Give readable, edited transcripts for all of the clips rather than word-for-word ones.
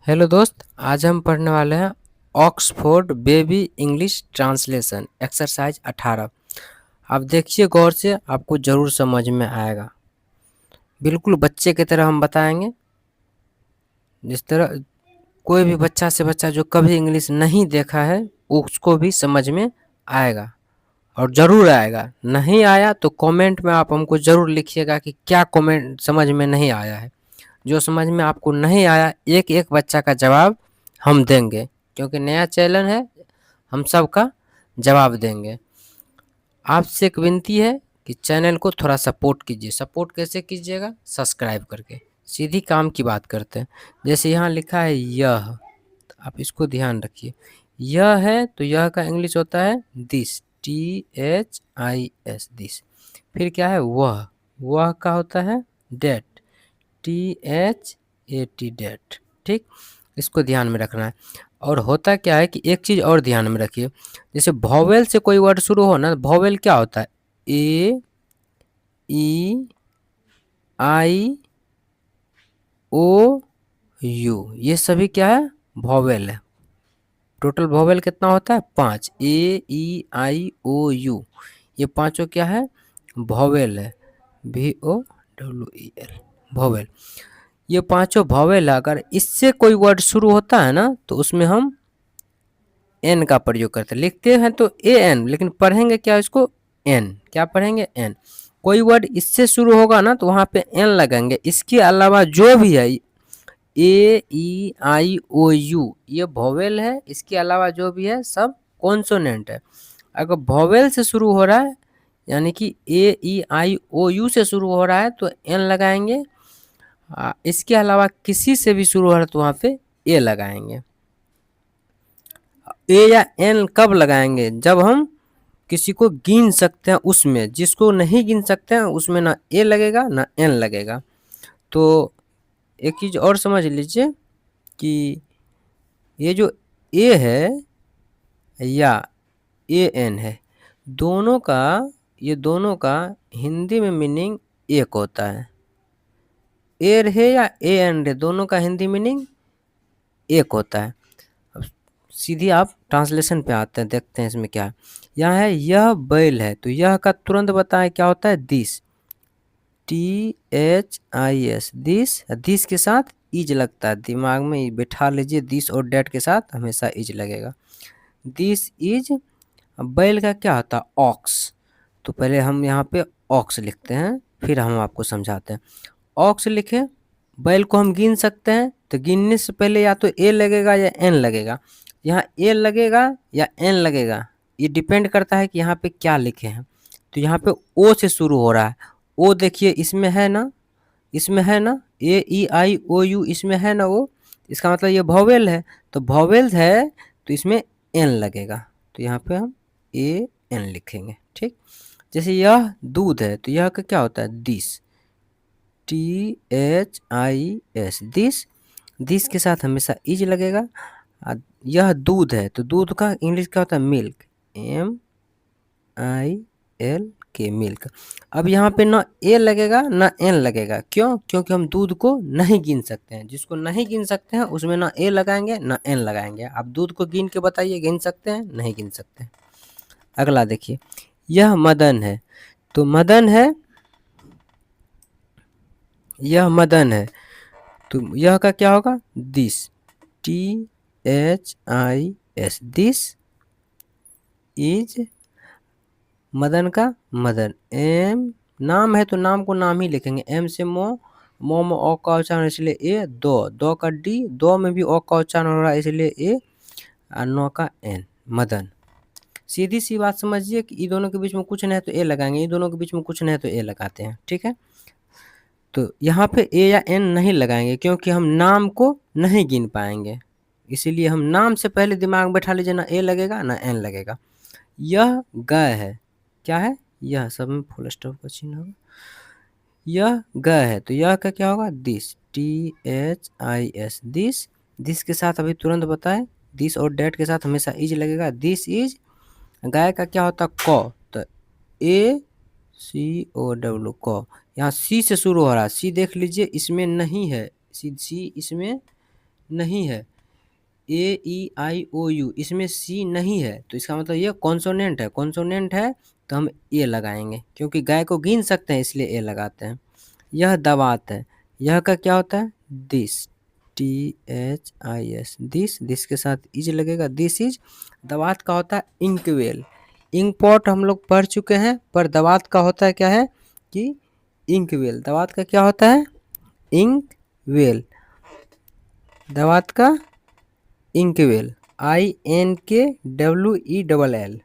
Hello दोस्त, आज हम पढ़ने वाले हैं Oxford baby English translation exercise 18। आप देखिए गौर से, आपको ज़रूर समझ में आएगा। बिल्कुल बच्चे की तरह हम बताएंगे, जिस तरह कोई भी बच्चा से बच्चा जो कभी इंग्लिश नहीं देखा है उसको भी समझ में आएगा, और ज़रूर आएगा। नहीं आया तो कमेंट में आप हमको ज़रूर लिखिएगा कि क्या कमेंट समझ में नहीं आया है। जो समझ में आपको नहीं आया, एक एक बच्चा का जवाब हम देंगे, क्योंकि नया चैनल है, हम सबका जवाब देंगे। आपसे एक विनती है कि चैनल को थोड़ा सपोर्ट कीजिए। सपोर्ट कैसे कीजिएगा? सब्सक्राइब करके। सीधी काम की बात करते हैं। जैसे यहाँ लिखा है यह, तो आप इसको ध्यान रखिए। यह है तो यह का इंग्लिश होता है दिस, THIS, दिस। फिर क्या है? वह का होता है डेट, THAT, डेट। ठीक, इसको ध्यान में रखना है। और होता क्या है कि एक चीज़ और ध्यान में रखिए, जैसे वॉवेल से कोई वर्ड शुरू हो ना, वॉवेल क्या होता है? A, E, I, O, U, ये सभी क्या है? वॉवेल है। टोटल वॉवेल कितना होता है? 5। AEIOU, ये पांचों क्या है? वॉवेल है। VOWEL, vowel. ये पांचों वॉवेल, अगर इससे कोई वर्ड शुरू होता है ना, तो उसमें हम एन का प्रयोग करते हैं। लिखते हैं तो AN, लेकिन पढ़ेंगे क्या इसको? एन। क्या पढ़ेंगे? एन। कोई वर्ड इससे शुरू होगा ना तो वहाँ पे एन लगाएंगे। इसके अलावा जो भी है, AEIOU, ये वॉवेल है। इसके अलावा जो भी है सब कॉन्सोनेंट है। अगर वॉवेल से शुरू हो रहा है, यानी कि AEIOU से शुरू हो रहा है, तो एन लगाएंगे। इसके अलावा किसी से भी शुरू हो रहा है तो वहाँ पे ए लगाएंगे। ए या एन कब लगाएंगे? जब हम किसी को गिन सकते हैं उसमें। जिसको नहीं गिन सकते हैं उसमें ना ए लगेगा ना एन लगेगा। तो एक चीज़ और समझ लीजिए कि ये जो ए है या ए एन है, दोनों का, ये दोनों का हिंदी में मीनिंग एक होता है। ए रहे या ए एन रहे, दोनों का हिंदी मीनिंग एक होता है। अब सीधी आप ट्रांसलेशन पे आते हैं, देखते हैं इसमें क्या है। यहाँ है यह बैल है, तो यह का तुरंत बताएं क्या होता है? This, THIS, this. दिस के साथ इज लगता है, दिमाग में बैठा लीजिए। दिस और डेट के साथ हमेशा इज लगेगा। This is. बैल का क्या होता है? ऑक्स। तो पहले हम यहाँ पे ऑक्स लिखते हैं, फिर हम आपको समझाते हैं। ऑक्स लिखे, बैल को हम गिन सकते हैं, तो गिनने से पहले या तो ए लगेगा या एन लगेगा। यहाँ ए लगेगा या एन लगेगा, ये डिपेंड करता है कि यहाँ पे क्या लिखे हैं। तो यहाँ पे ओ से शुरू हो रहा है। ओ देखिए इसमें है ना, इसमें है ना, AEIOU, इसमें है ना ओ, इसका मतलब ये वॉवेल है। तो वॉवेल है तो इसमें एन लगेगा, तो यहाँ पे हम AN लिखेंगे। ठीक, जैसे यह दूध है, तो यह का क्या होता है? This, THIS, this. दिस के साथ हमेशा इज लगेगा। यह दूध है, तो दूध का इंग्लिश क्या होता है? Milk, MILK, milk. अब यहाँ पे ना ए लगेगा ना एन लगेगा। क्यों? क्योंकि हम दूध को नहीं गिन सकते हैं। जिसको नहीं गिन सकते हैं उसमें ना ए लगाएंगे ना एन लगाएंगे। आप दूध को गिन के बताइए, गिन सकते हैं? नहीं गिन सकते हैं। अगला देखिए, यह मदन है, तो मदन है, यह मदन है, तो यह का क्या होगा? This, THIS, this is. Madan का मदन, एम। नाम है तो नाम को नाम ही लिखेंगे। एम से मो, मो में ओ का उच्चारण इसलिए ए। दो, दो का डी, दो में भी ओ का उच्चारण हो रहा है इसलिए ए। और नो का एन, मदन। सीधी सी बात समझिए कि इन दोनों के बीच में कुछ नहीं है तो ए लगाएंगे, इन दोनों के बीच में कुछ नहीं है तो ए लगाते हैं। ठीक है, तो यहाँ पे ए या एन नहीं लगाएंगे क्योंकि हम नाम को नहीं गिन पाएंगे। इसीलिए हम नाम से पहले दिमाग में बैठा लीजिए, ना ए लगेगा ना एन लगेगा। यह गाय है, क्या है? यह सब में फुल स्टॉप का चिन्ह होगा। यह गाय है, तो यह का क्या होगा? This, THIS, this. दिस के साथ अभी तुरंत बताएं, दिस और डेट के साथ हमेशा इज लगेगा। This is. गाय का क्या होता है? क, तो ACOW, क। यहाँ सी से शुरू हो रहा है। सी देख लीजिए इसमें नहीं है, सी इसमें नहीं है, ए ई आई ओ यू इसमें सी नहीं है, तो इसका मतलब ये कॉन्सोनेंट है। कॉन्सोनेंट है तो हम ए लगाएंगे, क्योंकि गाय को गिन सकते हैं इसलिए ए लगाते हैं। यह दवात है, यह का क्या होता है, this, T H I S, this, this के साथ इज लगेगा, दिस इज। दवात का होता है इंकवेल। इंक पॉट हम लोग पढ़ चुके हैं, पर दवात का होता है क्या है कि इंकवेल। दवात का क्या होता है, इंक वेल। दवात का इंकवेल, INKWELL,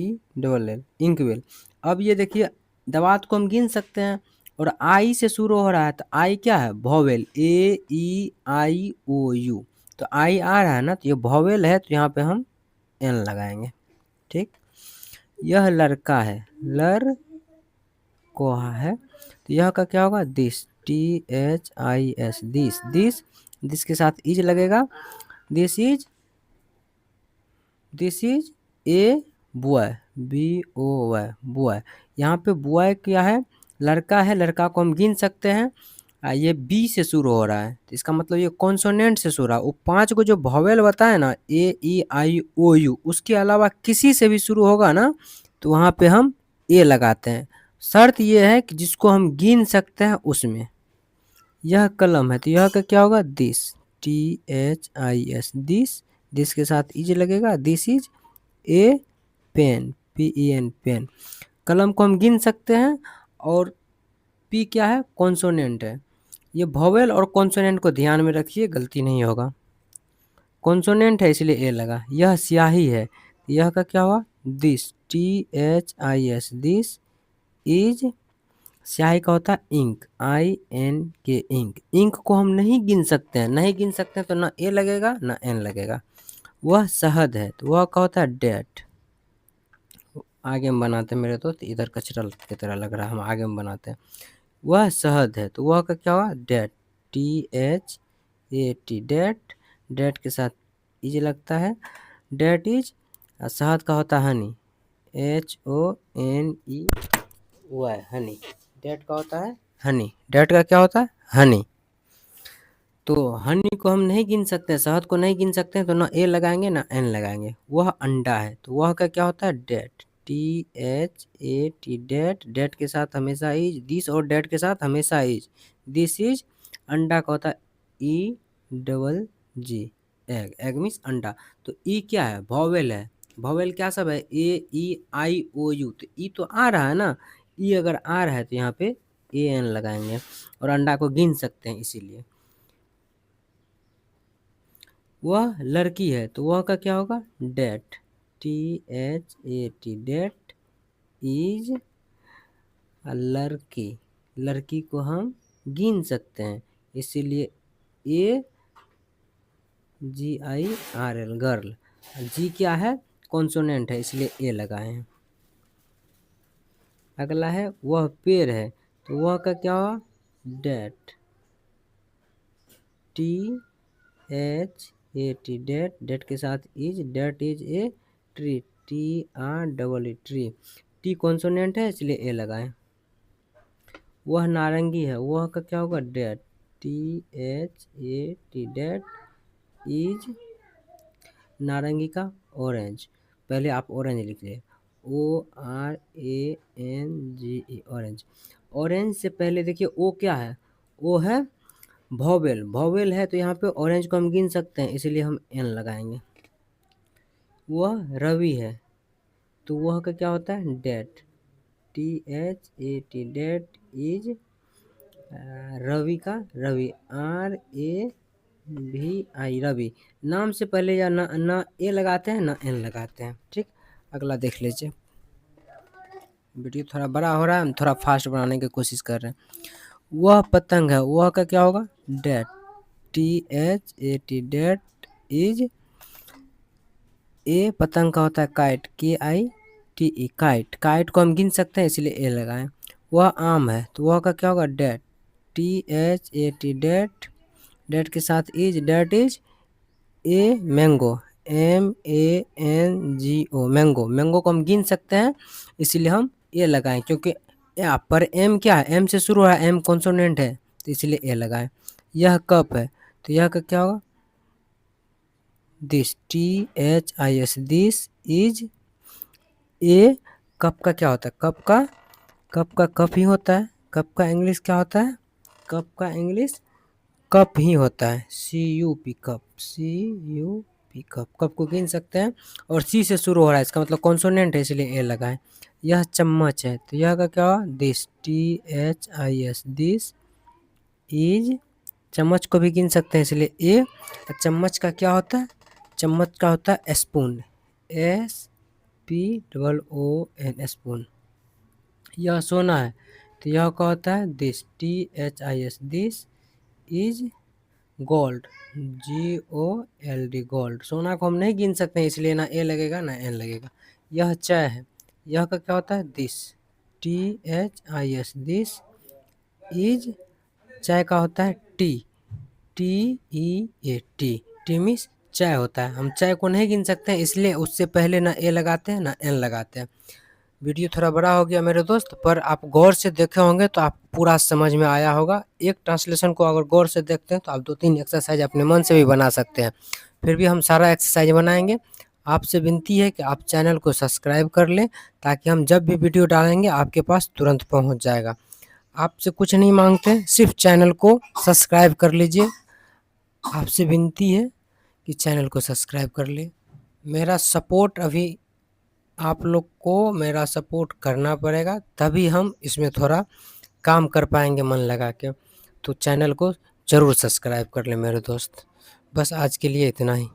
INKWELL, इंकवेल। अब ये देखिए दवात को हम गिन सकते हैं, और आई से शुरू हो रहा है, तो आई क्या है, वॉवेल, AEIOU। तो आई आ रहा है ना, तो ये वॉवेल है, तो यहाँ पे हम एन लगाएंगे। ठीक, यह लड़का है, लर को है, तो यह का क्या होगा, this, THIS, this, this, this के साथ इज लगेगा, this is, this is a boy, BOY, boy. यहाँ पे बॉय क्या है, लड़का है, लड़का को हम गिन सकते हैं। ये बी से शुरू हो रहा है, तो इसका मतलब ये कॉन्सोनेंट से शुरू हो रहा है। वो 5 को जो वॉवेल बताए ना, AEIOU, उसके अलावा किसी से भी शुरू होगा ना, तो वहाँ पे हम ए लगाते हैं। शर्त ये है कि जिसको हम गिन सकते हैं उसमें। यह कलम है, तो यह का क्या होगा, दिस, THIS, दिस, दिस के साथ इज लगेगा, this is a pen, PEN, pen. कलम को हम गिन सकते हैं, और पी क्या है, कॉन्सोनेंट है। ये वॉवेल और कॉन्सोनेंट को ध्यान में रखिए, गलती नहीं होगा। कॉन्सोनेंट है इसलिए ए लगा। यह स्याही है, यह का क्या हुआ, दिस, THIS, दिस इज। स्याही का होता है इंक, INK, इंक। इंक को हम नहीं गिन सकते हैं, नहीं गिन सकते हैं तो ना ए लगेगा ना एन लगेगा। वह शहद है, तो वह का होता है डेट। आगे में बनाते हैं, मेरे तो इधर कचरा की तरह लग रहा है, हम आगे में बनाते हैं। वह शहद है, तो वह का क्या हुआ, डेट, THAT, डेट, डेट के साथ इज लगता है, डेट इज। शहद का होता है हनी, HONEY, हनी। डेट का होता है हनी, डेट का क्या होता है, हनी। तो हनी को हम नहीं गिन सकते हैं, शहद को नहीं गिन सकते हैं, तो ना ए लगाएंगे ना एन लगाएंगे। वह अंडा है, तो वह का क्या होता है, डेट, THAT, डेट, डेट के साथ हमेशा इज, दिस और डेट के साथ हमेशा इज, दिस इज। अंडा का होता है EGG, एग, एग मीन्स अंडा। तो ई क्या है, वॉवेल है। वॉवेल क्या सब है, AEIOU, तो ई तो आ रहा है ना, ई अगर आ रहा है तो यहाँ पे AN लगाएंगे, और अंडा को गिन सकते हैं इसीलिए। वह लड़की है, तो वह का क्या होगा, that, THAT, that is a लड़की। लड़की को हम गिन सकते हैं, इसीलिए AGIRL, गर्ल। जी क्या है, कॉन्सोनेंट है, इसलिए ए लगाए हैं। अगला है वह पेड़ है, तो वह का क्या हुआ, डेट, THAT, डेट, डेट के साथ is, that is a tree, TREE, tree. T consonant है इसलिए ए लगाएं। वह नारंगी है, वह का क्या होगा, डेट, THAT, डेट इज। नारंगी का ऑरेंज, पहले आप ऑरेंज लिख ले, ORANGE, ऑरेंज। ऑरेंज से पहले देखिए ओ क्या है, ओ है वॉवेल, वॉवेल है, तो यहाँ पे ऑरेंज को हम गिन सकते हैं, इसीलिए हम एन लगाएंगे। वह रवि है, तो वह का क्या होता है, that, THAT, that is. Ravi का, रवि, RAVI, रवि। नाम से पहले या ना ए लगाते हैं ना एन लगाते हैं। ठीक, अगला देख लीजिए। वीडियो थोड़ा बड़ा हो रहा है, हम थोड़ा फास्ट बनाने की कोशिश कर रहे हैं। वह पतंग है, वह का क्या होगा, डेट, THAT, डेट इज। ए पतंग का होता है काइट, KITE, काइट। काइट को हम गिन सकते हैं इसलिए ए लगाएं। वह आम है, तो वह का क्या होगा, डेट, THAT, डेट, डेट के साथ is, that is a mango, MANGO, mango. Mango को हम गिन सकते हैं इसीलिए हम ए लगाएं, क्योंकि पर एम क्या है, एम से शुरू हो रहा है, एम कॉन्सोनेंट है तो इसलिए ए लगाए। यह कप है तो यह का क्या होगा, this, THIS, this is A. Cup का क्या होता है, कप का कप ही होता है। कप का इंग्लिश क्या होता है, कप का इंग्लिश कप ही होता है, CUP, cup, CUP, cup. Cup को गिन सकते हैं और सी से शुरू हो रहा है, इसका मतलब कॉन्सोनेंट है इसलिए ए लगाएं। यह चम्मच है तो यह का क्या हुआ, दिस, THIS, दिस इज। चम्मच को भी गिन सकते हैं इसलिए ए। चम्मच का क्या होता है, चम्मच का होता है स्पून, SPOON, स्पून। यह सोना है तो यह क्या होता है, this, THIS, this is gold, GOLD, gold. सोना को हम नहीं गिन सकते हैं इसलिए ना ए लगेगा ना एन लगेगा। यह चाय है, यह का क्या होता है, दिस, THIS, दिस इज। चाय का होता है TEA, टी मीन्स चाय होता है। हम चाय को नहीं गिन सकते हैं इसलिए उससे पहले ना ए लगाते हैं ना एन लगाते हैं। वीडियो थोड़ा बड़ा हो गया मेरे दोस्त, पर आप गौर से देखे होंगे तो आप पूरा समझ में आया होगा। एक ट्रांसलेशन को अगर गौर से देखते हैं तो आप 2-3 एक्सरसाइज अपने मन से भी बना सकते हैं। फिर भी हम सारा एक्सरसाइज बनाएंगे। आपसे विनती है कि आप चैनल को सब्सक्राइब कर लें ताकि हम जब भी वीडियो डालेंगे आपके पास तुरंत पहुंच जाएगा। आपसे कुछ नहीं मांगते, सिर्फ चैनल को सब्सक्राइब कर लीजिए। आपसे विनती है कि चैनल को सब्सक्राइब कर ले। मेरा सपोर्ट अभी आप लोग को मेरा सपोर्ट करना पड़ेगा, तभी हम इसमें थोड़ा काम कर पाएंगे मन लगा के। तो चैनल को ज़रूर सब्सक्राइब कर ले मेरे दोस्त। बस आज के लिए इतना ही।